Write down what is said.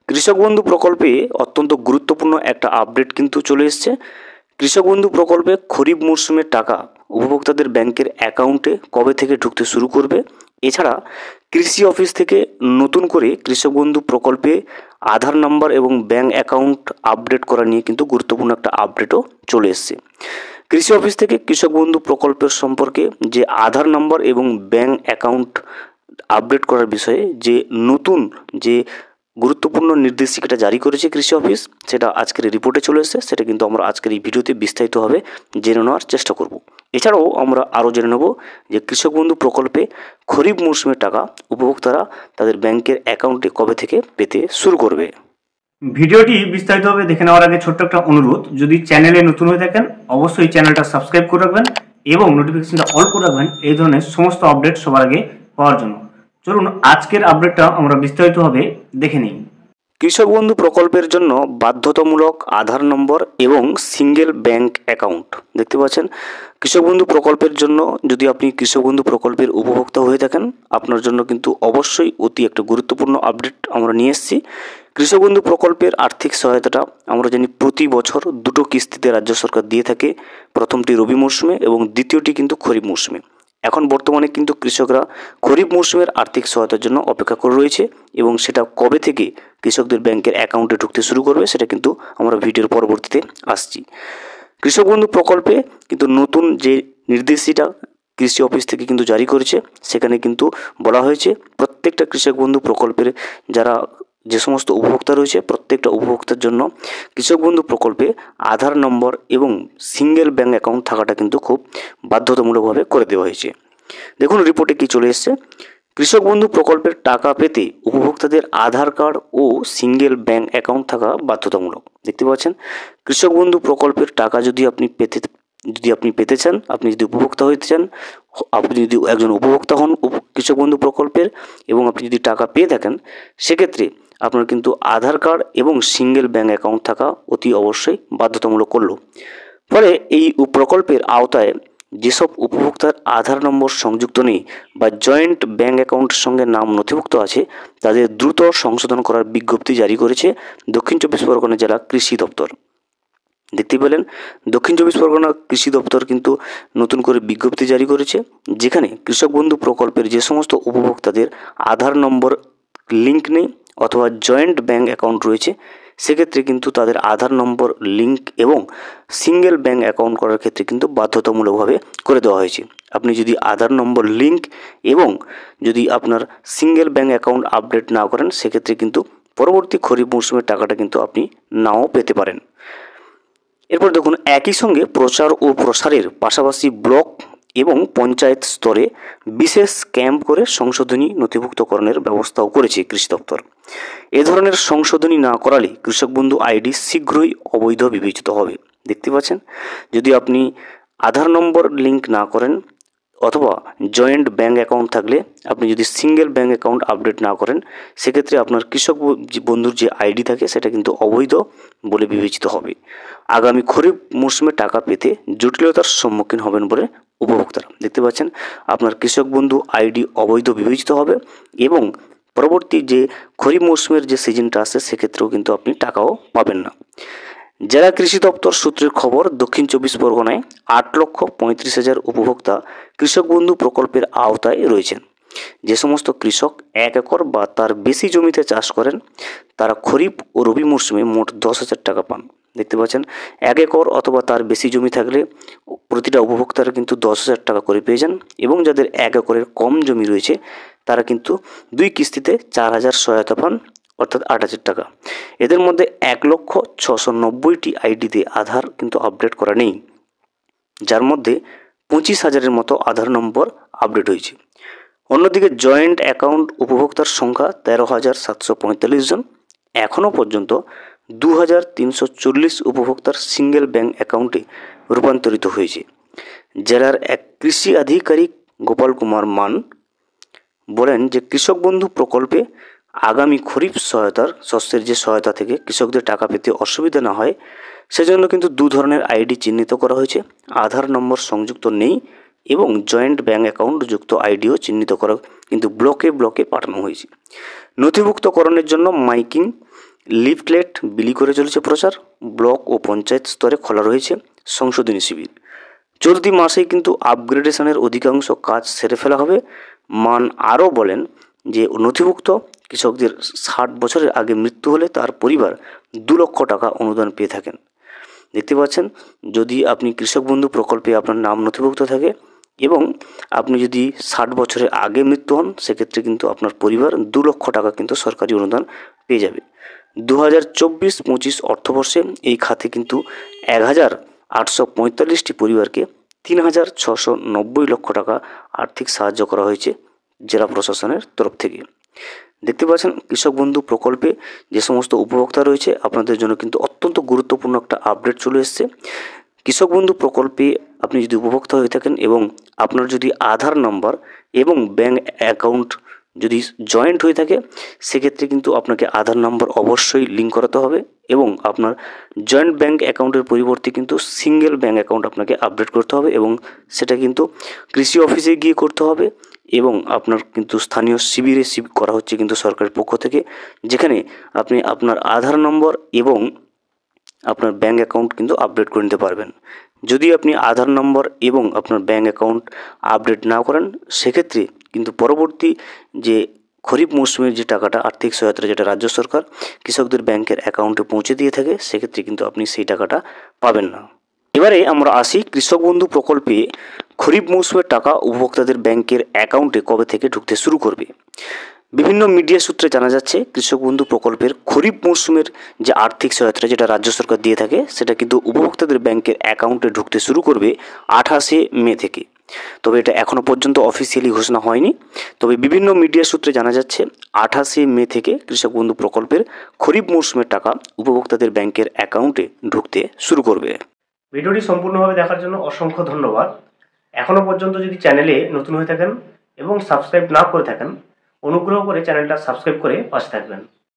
কৃষক বন্ধু প্রকল্পে অত্যন্ত গুরুত্বপূর্ণ একটা আপডেট কিন্তু চলে এসেছে। কৃষক বন্ধু প্রকল্পে খরিফ মরশুমের টাকা উপভোক্তাদের ব্যাংকের অ্যাকাউন্টে কবে থেকে ঢুকতে শুরু করবে। এছাড়া কৃষি অফিস থেকে নতুন করে কৃষক বন্ধু প্রকল্পে আধার নাম্বার এবং ব্যাংক অ্যাকাউন্ট আপডেট করা নিয়ে কিন্তু গুরুত্বপূর্ণ একটা আপডেটও চলে এসেছে। কৃষি অফিস থেকে কৃষক বন্ধু প্রকল্পের সম্পর্কে যে আধার নাম্বার এবং ব্যাংক অ্যাকাউন্ট আপডেট করার বিষয়ে যে নতুন যে গুরুত্বপূর্ণ নির্দেশিকাটা জারি করেছে কৃষি অফিস, সেটা আজকের এই রিপোর্টে চলে এসেছে। সেটা কিন্তু আমরা আজকের এই ভিডিওতে বিস্তারিতভাবে জেনে নেওয়ার চেষ্টা করব। এছাড়াও আমরা আরও জেনে নেব যে কৃষক বন্ধু প্রকল্পে খরিফ মরশুমের টাকা উপভোক্তারা তাদের ব্যাংকের অ্যাকাউন্টে কবে থেকে পেতে শুরু করবে। ভিডিওটি বিস্তারিতভাবে দেখে নেওয়ার আগে ছোট্ট একটা অনুরোধ, যদি চ্যানেলে নতুন হয়ে থাকেন অবশ্যই চ্যানেলটা সাবস্ক্রাইব করে রাখবেন এবং নোটিফিকেশনটা অল করে রাখবেন এই ধরনের সমস্ত আপডেট সবার আগে পাওয়ার জন্য। চলুন আজকের আপডেটটা আমরা বিস্তারিতভাবে দেখে নিই। কৃষক বন্ধু প্রকল্পের জন্য বাধ্যতামূলক আধার নম্বর এবং সিঙ্গেল ব্যাংক অ্যাকাউন্ট দেখতে পাচ্ছেন। কৃষক বন্ধু প্রকল্পের জন্য যদি আপনি কৃষক বন্ধু প্রকল্পের উপভোক্তা হয়ে থাকেন, আপনার জন্য কিন্তু অবশ্যই অতি একটা গুরুত্বপূর্ণ আপডেট আমরা নিয়ে এসেছি। কৃষক বন্ধু প্রকল্পের আর্থিক সহায়তাটা আমরা জানি প্রতি বছর দুটো কিস্তিতে রাজ্য সরকার দিয়ে থাকে। প্রথমটি রবি মরশুমে এবং দ্বিতীয়টি কিন্তু খরিফ মরশুমে। এখন বর্তমানে কিন্তু কৃষকরা খরিফ মরশুমের আর্থিক সহায়তার জন্য অপেক্ষা করে রয়েছে এবং সেটা কবে থেকে কৃষকদের ব্যাংকের অ্যাকাউন্টে ঢুকতে শুরু করবে সেটা কিন্তু আমরা ভিডিওর পরবর্তীতে আসছি। কৃষক বন্ধু প্রকল্পে কিন্তু নতুন যে নির্দেশিকা কৃষি অফিস থেকে কিন্তু জারি করেছে, সেখানে কিন্তু বলা হয়েছে প্রত্যেকটা কৃষক বন্ধু প্রকল্পের যারা যে সমস্ত উপভোক্তা রয়েছে প্রত্যেকটা উপভোক্তার জন্য কৃষক বন্ধু প্রকল্পে আধার নম্বর এবং সিঙ্গেল ব্যাংক অ্যাকাউন্ট থাকাটা কিন্তু খুব বাধ্যতামূলকভাবে করে দেওয়া হয়েছে। দেখুন রিপোর্টে কি চলে এসছে। কৃষক বন্ধু প্রকল্পের টাকা পেতে উপভোক্তাদের আধার কার্ড ও সিঙ্গেল ব্যাংক অ্যাকাউন্ট থাকা বাধ্যতামূলক। দেখতে পাচ্ছেন, কৃষক বন্ধু প্রকল্পের টাকা যদি আপনি পেতে চান, আপনি যদি উপভোক্তা হতে চান, আপনি যদি একজন উপভোক্তা হন কৃষক বন্ধু প্রকল্পের এবং আপনি যদি টাকা পেয়ে থাকেন, সেক্ষেত্রে আপনার কিন্তু আধার কার্ড এবং সিঙ্গেল ব্যাংক অ্যাকাউন্ট থাকা অতি অবশ্যই বাধ্যতামূলক করলো। ফলে এই প্রকল্পের আওতায় যেসব উপভোক্তার আধার নম্বর সংযুক্ত নেই বা জয়েন্ট ব্যাংক অ্যাকাউন্টের সঙ্গে নাম নথিভুক্ত আছে, তাদের দ্রুত সংশোধন করার বিজ্ঞপ্তি জারি করেছে দক্ষিণ চব্বিশ পরগনা জেলা কৃষি দপ্তর। দেখতে পেলেন, দক্ষিণ চব্বিশ পরগনা কৃষি দপ্তর কিন্তু নতুন করে বিজ্ঞপ্তি জারি করেছে, যেখানে কৃষক বন্ধু প্রকল্পের যে সমস্ত উপভোক্তাদের আধার নম্বর লিঙ্ক নেই অথবা জয়েন্ট ব্যাংক অ্যাকাউন্ট রয়েছে, সেক্ষেত্রে কিন্তু তাদের আধার নম্বর লিঙ্ক এবং সিঙ্গেল ব্যাংক অ্যাকাউন্ট করার ক্ষেত্রে কিন্তু বাধ্যতামূলকভাবে করে দেওয়া হয়েছে। আপনি যদি আধার নম্বর লিঙ্ক এবং যদি আপনার সিঙ্গেল ব্যাংক অ্যাকাউন্ট আপডেট না করেন, সেক্ষেত্রে কিন্তু পরবর্তী খরিফ মৌসুমের টাকাটা কিন্তু আপনি নাও পেতে পারেন। এরপর দেখুন, একই সঙ্গে প্রচার ও প্রসারের পাশাপাশি ব্লক এবং পঞ্চায়েত স্তরে বিশেষ ক্যাম্প করে সংশোধনী নথিভুক্তকরণের ব্যবস্থাও করেছে কৃষি দপ্তর। এ ধরনের সংশোধনী না করালে কৃষক বন্ধু আইডি শীঘ্রই অবৈধ বিবেচিত হবে। দেখতে পাচ্ছেন, যদি আপনি আধার নম্বর লিঙ্ক না করেন অথবা জয়েন্ট ব্যাংক অ্যাকাউন্ট থাকলে আপনি যদি সিঙ্গেল ব্যাংক অ্যাকাউন্ট আপডেট না করেন, সেক্ষেত্রে আপনার কৃষক বন্ধুর যে আইডি থাকে সেটা কিন্তু অবৈধ বলে বিবেচিত হবে। আগামী খরিফ মরশুমে টাকা পেতে জটিলতার সম্মুখীন হবেন বলে উপভোক্তারা। দেখতে পাচ্ছেন, আপনার কৃষক বন্ধু আইডি অবৈধ বিবেচিত হবে এবং পরবর্তী যে খরিফ মরশুমের যে সিজনটা আসে সেক্ষেত্রেও কিন্তু আপনি টাকাও পাবেন না। জেলা কৃষি দপ্তর সূত্রের খবর, দক্ষিণ চব্বিশ পরগনায় 8,35,000 উপভোক্তা কৃষক বন্ধু প্রকল্পের আওতায় রয়েছেন। যে সমস্ত কৃষক 1 একর বা তার বেশি জমিতে চাষ করেন, তারা খরিফ ও রবি মরশুমে মোট 10,000 টাকা পান। দেখতে পাচ্ছেন, 1 একর অথবা তার বেশি জমি থাকলে প্রতিটা উপভোক্তারা কিন্তু 10,000 টাকা করে পেয়ে যান এবং যাদের 1 একরের কম জমি রয়েছে তারা কিন্তু 2 কিস্তিতে 4,000 সহায়তা পান, অর্থাৎ 8,000 টাকা। এদের মধ্যে 1,690,000টি আইডিতে আধার কিন্তু আপডেট করা নেই, যার মধ্যে 25,000-এর মতো আধার নম্বর আপডেট হয়েছে। অন্যদিকে জয়েন্ট অ্যাকাউন্ট উপভোক্তার সংখ্যা 13,745 জন। এখনও পর্যন্ত 2,340 উপভোক্তার সিঙ্গেল ব্যাংক অ্যাকাউন্টে রূপান্তরিত হয়েছে। জেলার এক কৃষি আধিকারিক গোপাল কুমার মান বলেন যে কৃষক বন্ধু প্রকল্পে আগামী খরিফ শস্যের যে সহায়তা থেকে কৃষকদের টাকা পেতে অসুবিধা না হয় সেজন্য কিন্তু 2 ধরনের আইডি চিহ্নিত করা হয়েছে। আধার নম্বর সংযুক্ত নেই এবং জয়েন্ট ব্যাংক অ্যাকাউন্ট যুক্ত আইডিও চিহ্নিত করা কিন্তু ব্লকে ব্লকে পাঠানো হয়েছে। নথিভুক্তকরণের জন্য মাইকিং লিফলেট বিলি করে চলেছে প্রচার। ব্লক ও পঞ্চায়েত স্তরে খোলা রয়েছে সংশোধনী শিবির। চলতি মাসেই কিন্তু আপগ্রেডেশনের অধিকাংশ কাজ সেরে ফেলা হবে। মান আরও বলেন যে নথিভুক্ত কৃষকদের 60 বছরের আগে মৃত্যু হলে তার পরিবার 2 লক্ষ টাকা অনুদান পেয়ে থাকেন। দেখতে পাচ্ছেন, যদি আপনি কৃষক বন্ধু প্রকল্পে আপনার নাম নথিভুক্ত থাকে এবং আপনি যদি 60 বছরের আগে মৃত্যু হন, সেক্ষেত্রে কিন্তু আপনার পরিবার 2 লক্ষ টাকা কিন্তু সরকারি অনুদান পেয়ে যাবে। 2024-25 অর্থবর্ষে এই খাতে কিন্তু 1845টি পরিবারকে 3690 লক্ষ টাকা আর্থিক সাহায্য করা হয়েছে জেলা প্রশাসনের তরফ থেকে। দেখতে পাচ্ছেন, কৃষক বন্ধু প্রকল্পে যে সমস্ত উপভোক্তা রয়েছে আপনাদের জন্য কিন্তু অত্যন্ত গুরুত্বপূর্ণ একটা আপডেট চলে এসেছে। কৃষক বন্ধু প্রকল্পে আপনি যদি উপভোক্তা হয়ে থাকেন এবং আপনার যদি আধার নম্বর এবং ব্যাঙ্ক অ্যাকাউন্ট যদি জয়েন্ট হয়ে থাকে, সেক্ষেত্রে কিন্তু আপনাকে আধার নম্বর অবশ্যই লিঙ্ক করাতে হবে এবং আপনার জয়েন্ট ব্যাঙ্ক অ্যাকাউন্টের পরিবর্তে কিন্তু সিঙ্গেল ব্যাঙ্ক অ্যাকাউন্ট আপনাকে আপডেট করতে হবে এবং সেটা কিন্তু কৃষি অফিসে গিয়ে করতে হবে এবং আপনার কিন্তু স্থানীয় শিবিরে করা হচ্ছে কিন্তু সরকারের পক্ষ থেকে, যেখানে আপনি আপনার আধার নম্বর এবং আপনার ব্যাঙ্ক অ্যাকাউন্ট কিন্তু আপডেট করে নিতে পারবেন। যদি আপনি আধার নম্বর এবং আপনার ব্যাঙ্ক অ্যাকাউন্ট আপডেট না করেন, সেক্ষেত্রে কিন্তু পরবর্তী যে খরিফ মৌসুমের যে টাকাটা আর্থিক সহায়তা যেটা রাজ্য সরকার কৃষকদের ব্যাংকের অ্যাকাউন্টে পৌঁছে দিয়ে থাকে, সেক্ষেত্রে কিন্তু আপনি সেই টাকাটা পাবেন না। এবারে আমরা আসি কৃষক বন্ধু প্রকল্পে খরিফ মৌসুমের টাকা উপভোক্তাদের ব্যাংকের অ্যাকাউন্টে কবে থেকে ঢুকতে শুরু করবে। বিভিন্ন মিডিয়া সূত্রে জানা যাচ্ছে কৃষক বন্ধু প্রকল্পের খরিফ মৌসুমের যে আর্থিক সহায়তা যেটা রাজ্য সরকার দিয়ে থাকে, সেটা কিন্তু উপভোক্তাদের ব্যাংকের অ্যাকাউন্টে ঢুকতে শুরু করবে 28 মে থেকে। তবে এটা এখনও পর্যন্ত অফিসিয়ালি ঘোষণা হয়নি। তবে বিভিন্ন মিডিয়া সূত্রে জানা যাচ্ছে 28 মে থেকে কৃষক বন্ধু প্রকল্পের খরিফ মৌসুমের টাকা উপভোক্তাদের ব্যাংকের অ্যাকাউন্টে ঢুকতে শুরু করবে। ভিডিওটি সম্পূর্ণভাবে দেখার জন্য অসংখ্য ধন্যবাদ। এখনও পর্যন্ত যদি চ্যানেলে নতুন হয়ে থাকেন এবং সাবস্ক্রাইব না করে থাকেন, অনুগ্রহ করে চ্যানেলটা সাবস্ক্রাইব করে পাশে থাকবেন।